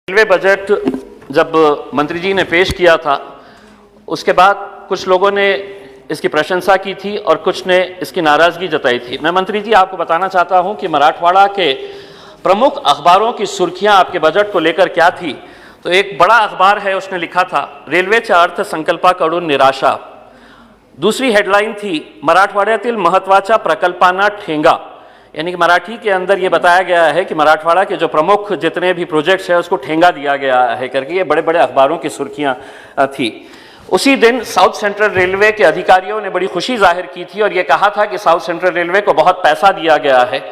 Railway budget जब मंत्री जी ने पेश किया था उसके बाद कुछ लोगों ने इसकी प्रशंसा की थी और कुछ ने इसकी नाराजगी जताई थी। मैं मंत्री जी आपको बताना चाहता हूं कि मराठवाड़ा के प्रमुख अखबारों की सुर्खियां आपके बजट को लेकर क्या थी। तो एक बड़ा अखबार है, उसने लिखा था रेल्वेच्या अर्थसंकल्पाकडून निराशा। दूसरी हेडलाइन थी मराठवाड्यातील महत्त्वाच्या प्रकल्पांना ठेंगा, यानी कि मराठी के अंदर ये बताया गया है कि मराठवाड़ा के जो प्रमुख जितने भी प्रोजेक्ट्स हैं उसको ठेंगा दिया गया है करके ये बड़े बड़े अखबारों की सुर्खियां थी। उसी दिन साउथ सेंट्रल रेलवे के अधिकारियों ने बड़ी खुशी जाहिर की थी और ये कहा था कि साउथ सेंट्रल रेलवे को बहुत पैसा दिया गया है।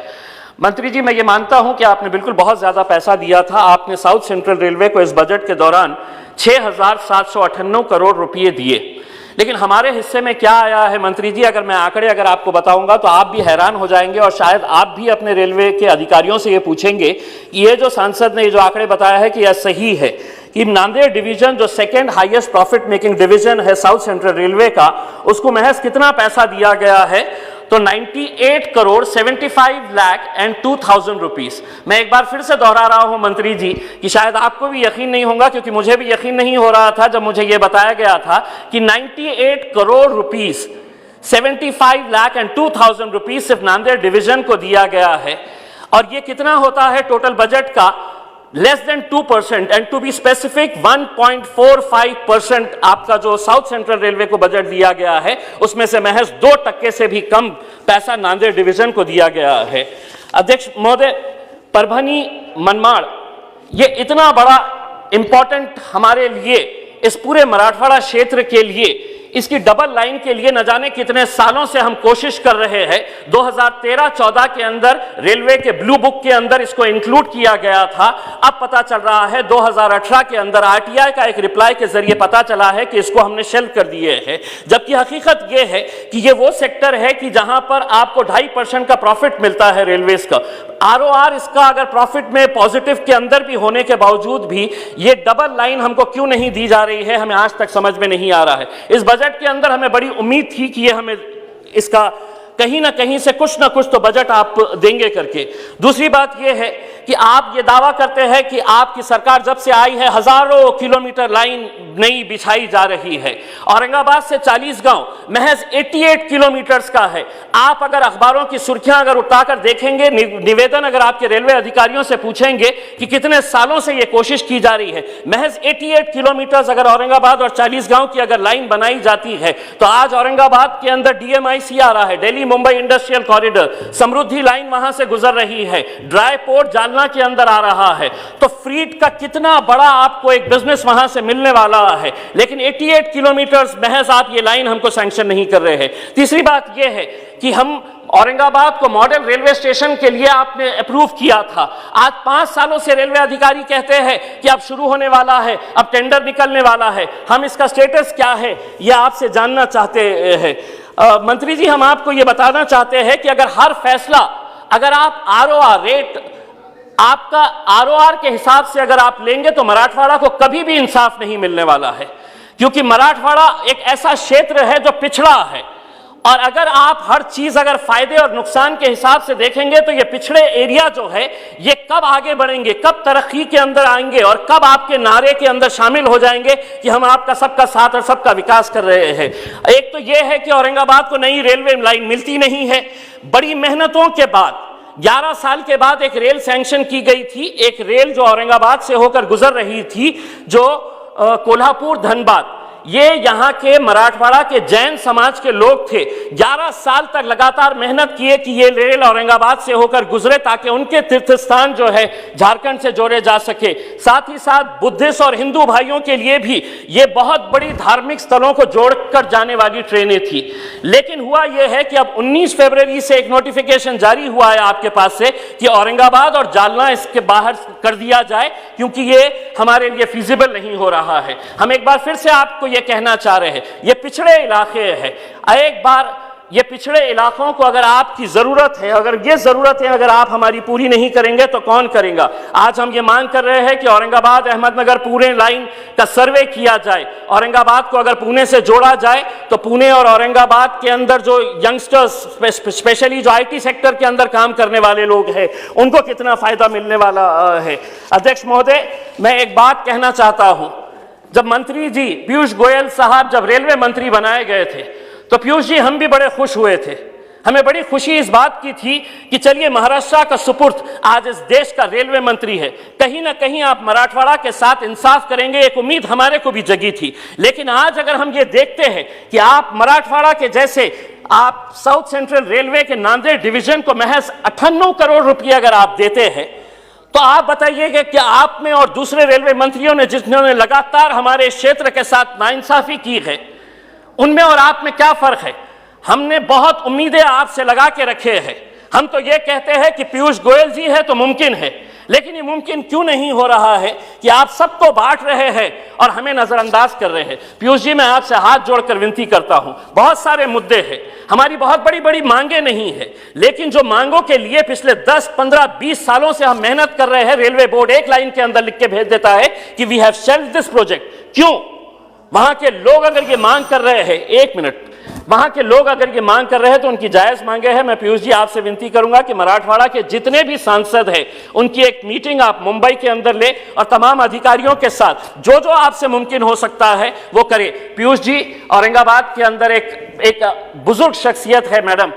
मंत्री जी, मैं ये मानता हूं कि आपने बिल्कुल बहुत ज़्यादा पैसा दिया था। आपने साउथ सेंट्रल रेलवे को इस बजट के दौरान 6,798 करोड़ रुपये दिए, लेकिन हमारे हिस्से में क्या आया है मंत्री जी, अगर मैं आंकड़े आपको बताऊंगा तो आप भी हैरान हो जाएंगे और शायद आप भी अपने रेलवे के अधिकारियों से ये पूछेंगे कि ये जो सांसद ने ये जो आंकड़े बताया है कि यह सही है कि नांदेड़ डिवीजन जो second highest profit making division है साउथ सेंट्रल रेलवे का, उसको महज कितना पैसा दिया गया है। तो 98 करोड़ 75 लाख एंड 2,000 रुपीस। मैं एक बार फिर से दोहरा रहा हूं मंत्री जी कि शायद आपको भी यकीन नहीं होगा, क्योंकि मुझे भी यकीन नहीं हो रहा था जब मुझे यह बताया गया था कि 98 crore rupees 75 lakh and 2,000 rupees सिर्फ नांदेड़ डिवीजन को दिया गया है। और ये कितना होता है टोटल बजट का? Less than 2%, and to be specific 1.45% आपका जो साउथ सेंट्रल रेलवे को बजट दिया गया है उसमें से महज 2% से भी कम पैसा नांदेड़ डिवीजन को दिया गया है। अध्यक्ष महोदय, परभनी मनमाड़ ये इतना बड़ा इंपॉर्टेंट हमारे लिए, इस पूरे मराठवाड़ा क्षेत्र के लिए, इसकी डबल लाइन के लिए न जाने कितने सालों से हम कोशिश कर रहे हैं। 2013-14 के अंदर रेलवे के ब्लू बुक के अंदर इसको इंक्लूड किया गया था। अब पता चल रहा है 2018 के अंदर आरटीआई का एक रिप्लाई के जरिए पता चला है कि इसको हमने शेल्फ कर दिए हैं, जबकि हकीकत यह है कि ये वो सेक्टर है कि जहां पर आपको 2.5% का प्रॉफिट मिलता है रेलवेज का। आरओआर इसका अगर प्रॉफिट में पॉजिटिव के अंदर भी होने के बावजूद भी ये डबल लाइन हमको क्यों नहीं दी जा रही है, हमें आज तक समझ में नहीं आ रहा है। इस बजट के अंदर हमें बड़ी उम्मीद थी कि ये हमें इसका कहीं ना कहीं से कुछ ना कुछ तो बजट आप देंगे करके। दूसरी बात यह है कि आप ये दावा करते हैं कि आपकी सरकार जब से आई है हजारों किलोमीटर लाइन नई बिछाई जा रही है। औरंगाबाद से 40 गांव महज 88 किलोमीटर्स का है। आप अगर अखबारों की सुर्खियां अगर उठाकर देखेंगे, निवेदन अगर आपके रेलवे अधिकारियों से पूछेंगे कि कितने सालों से ये कोशिश की जा रही है, महज 88 किलोमीटर्स अगर औरंगाबाद और 40 गांव की अगर लाइन बनाई जाती है तो आज औरंगाबाद के अंदर डीएमआईसी आ रहा है, दिल्ली मुंबई इंडस्ट्रियल कॉरिडोर, समृद्धि लाइन वहां से गुजर रही है, ड्राई पोर्ट जालना के अंदर आ रहा है। तो फ्रीट का कितना बड़ा आपको एक बिजनेस वहां से मिलने वाला है, लेकिन 88 किलोमीटर महज आप ये लाइन हमको सैंक्शन नहीं कर रहे हैं। तीसरी बात यह है कि हम औरंगाबाद को मॉडल रेलवे स्टेशन के लिए आपने अप्रूव किया था। आज 5 सालों से रेलवे अधिकारी कहते हैं कि अब शुरू होने वाला है, अब टेंडर निकलने वाला है। हम इसका स्टेटस क्या है यह आपसे जानना चाहते हैं। मंत्री जी, हम आपको यह बताना चाहते हैं कि अगर हर फैसला, अगर आप आरओआर रेट, आपका आरओआर के हिसाब से अगर आप लेंगे तो मराठवाड़ा को कभी भी इंसाफ नहीं मिलने वाला है, क्योंकि मराठवाड़ा एक ऐसा क्षेत्र है जो पिछड़ा है। और अगर आप हर चीज अगर फायदे और नुकसान के हिसाब से देखेंगे तो ये पिछड़े एरिया जो है ये कब आगे बढ़ेंगे, कब तरक्की के अंदर आएंगे और कब आपके नारे के अंदर शामिल हो जाएंगे कि हम आपका सबका साथ और सबका विकास कर रहे हैं। एक तो ये है कि औरंगाबाद को नई रेलवे लाइन मिलती नहीं है। बड़ी मेहनतों के बाद 11 साल के बाद एक रेल सैंक्शन की गई थी, एक रेल जो औरंगाबाद से होकर गुजर रही थी, जो कोल्हापुर धनबाद, ये यहाँ के मराठवाड़ा के जैन समाज के लोग थे। 11 साल तक लगातार मेहनत किए कि ये रेल औरंगाबाद से होकर गुजरे ताकि उनके तीर्थ स्थान जो है झारखंड से जोड़े जा सके। साथ ही साथ बुद्धिस्ट और हिंदू भाइयों के लिए भी ये बहुत बड़ी धार्मिक स्थलों को जोड़कर जाने वाली ट्रेनें थी। लेकिन हुआ यह है कि अब 19 फरवरी से एक नोटिफिकेशन जारी हुआ है आपके पास से कि औरंगाबाद और जालना इसके बाहर कर दिया जाए, क्योंकि ये हमारे लिए फिजिबल नहीं हो रहा है। हम एक बार फिर से आपको ये कहना चाह रहे हैं, ये पिछड़े इलाके हैं। एक बार ये पिछड़े इलाकों को अगर आपकी जरूरत है, अगर ये जरूरत है, अगर आप हमारी पूरी नहीं करेंगे तो कौन करेगा? आज हम ये मांग कर रहे हैं कि औरंगाबाद अहमदनगर पुणे लाइन का सर्वे किया जाए। औरंगाबाद को अगर पुणे से जोड़ा जाए तो पुणे और औरंगाबाद के अंदर जो यंगस्टर्स, स्पेशली जो IT सेक्टर के अंदर काम करने वाले लोग हैं, उनको कितना फायदा मिलने वाला है। अध्यक्ष महोदय, मैं एक बात कहना चाहता हूं, जब मंत्री जी पीयूष गोयल साहब जब रेलवे मंत्री बनाए गए थे तो पीयूष जी हम भी बड़े खुश हुए थे। हमें बड़ी खुशी इस बात की थी कि चलिए महाराष्ट्र का सुपुर्द आज इस देश का रेलवे मंत्री है, कहीं ना कहीं आप मराठवाड़ा के साथ इंसाफ करेंगे, एक उम्मीद हमारे को भी जगी थी। लेकिन आज अगर हम ये देखते हैं कि आप मराठवाड़ा के जैसे आप साउथ सेंट्रल रेलवे के नांदेड़ डिवीजन को महज 98 करोड़ रुपये अगर आप देते हैं, तो आप बताइएगा कि आप में और दूसरे रेलवे मंत्रियों ने जिन्होंने लगातार हमारे क्षेत्र के साथ नाइंसाफी की है, उनमें और आप में क्या फर्क है? हमने बहुत उम्मीदें आपसे लगा के रखे हैं। हम तो ये कहते हैं कि पीयूष गोयल जी है तो मुमकिन है, लेकिन ये मुमकिन क्यों नहीं हो रहा है कि आप सबको बांट रहे हैं और हमें नजरअंदाज कर रहे हैं? पीयूष जी, मैं आपसे हाथ जोड़कर विनती करता हूं, बहुत सारे मुद्दे हैं, हमारी बहुत बड़ी बड़ी मांगे नहीं है, लेकिन जो मांगों के लिए पिछले 10, 15, 20 सालों से हम मेहनत कर रहे हैं, रेलवे बोर्ड एक लाइन के अंदर लिख के भेज देता है कि we have shelved this project. क्यों? वहां के लोग अगर ये मांग कर रहे हैं, एक मिनट, वहां के लोग अगर ये मांग कर रहे हैं तो उनकी जायज मांगे हैं। मैं पीयूष जी आपसे विनती करूंगा कि मराठवाड़ा के जितने भी सांसद हैं उनकी एक मीटिंग आप मुंबई के अंदर ले और तमाम अधिकारियों के साथ जो जो आपसे मुमकिन हो सकता है वो करें। पीयूष जी, औरंगाबाद के अंदर एक बुजुर्ग शख्सियत है मैडम,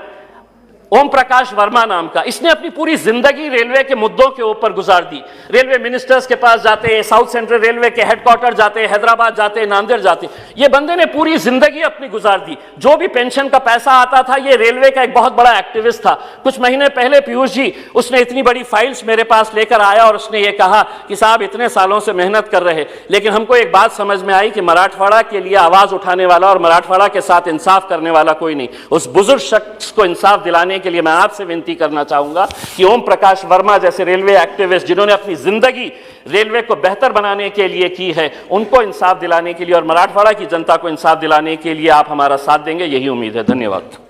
ओम प्रकाश वर्मा नाम का, इसने अपनी पूरी जिंदगी रेलवे के मुद्दों के ऊपर गुजार दी। रेलवे मिनिस्टर्स के पास जाते, साउथ सेंट्रल रेलवे के हेडक्वार्टर जाते, हैदराबाद जाते, नांदेड़ जाते, ये बंदे ने पूरी जिंदगी अपनी गुजार दी। जो भी पेंशन का पैसा आता था, ये रेलवे का एक बहुत बड़ा एक्टिविस्ट था। कुछ महीने पहले पीयूष जी, उसने इतनी बड़ी फाइल्स मेरे पास लेकर आया और उसने ये कहा कि साहब इतने सालों से मेहनत कर रहे, लेकिन हमको एक बात समझ में आई कि मराठवाड़ा के लिए आवाज उठाने वाला और मराठवाड़ा के साथ इंसाफ करने वाला कोई नहीं। उस बुजुर्ग शख्स को इंसाफ दिलाने के लिए मैं आपसे विनती करना चाहूंगा कि ओम प्रकाश वर्मा जैसे रेलवे एक्टिविस्ट जिन्होंने अपनी जिंदगी रेलवे को बेहतर बनाने के लिए की है, उनको इंसाफ दिलाने के लिए और मराठवाड़ा की जनता को इंसाफ दिलाने के लिए आप हमारा साथ देंगे, यही उम्मीद है। धन्यवाद।